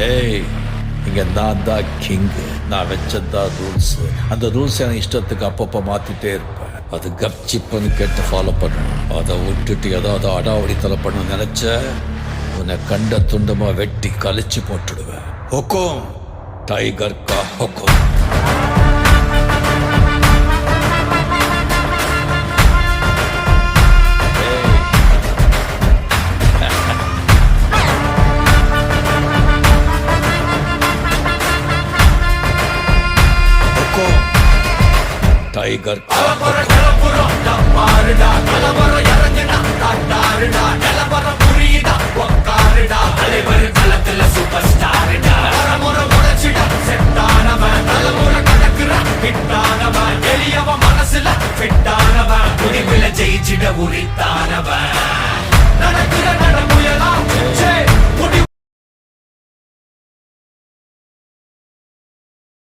ஏய், இங்க நான் தான் கிங்கு. நான் வச்சதான் ரூல்ஸ். அந்த ரூல்ஸ் எனக்கு இஷ்டத்துக்கு அப்பப்போ மாத்திட்டே இருப்பேன். அது கப்சிப்புன்னு கேட்டு ஃபாலோ பண்ணணும். அதை விட்டுட்டு ஏதாவது அடாவடித்தலை பண்ண நினைச்ச உன்னை கண்ட துண்டமா வெட்டி கழிச்சு போட்டுடுவேன். ஹுக்கும், டைகர் கா ஹுக்கும். டைகர் கா ஹுக்கும்.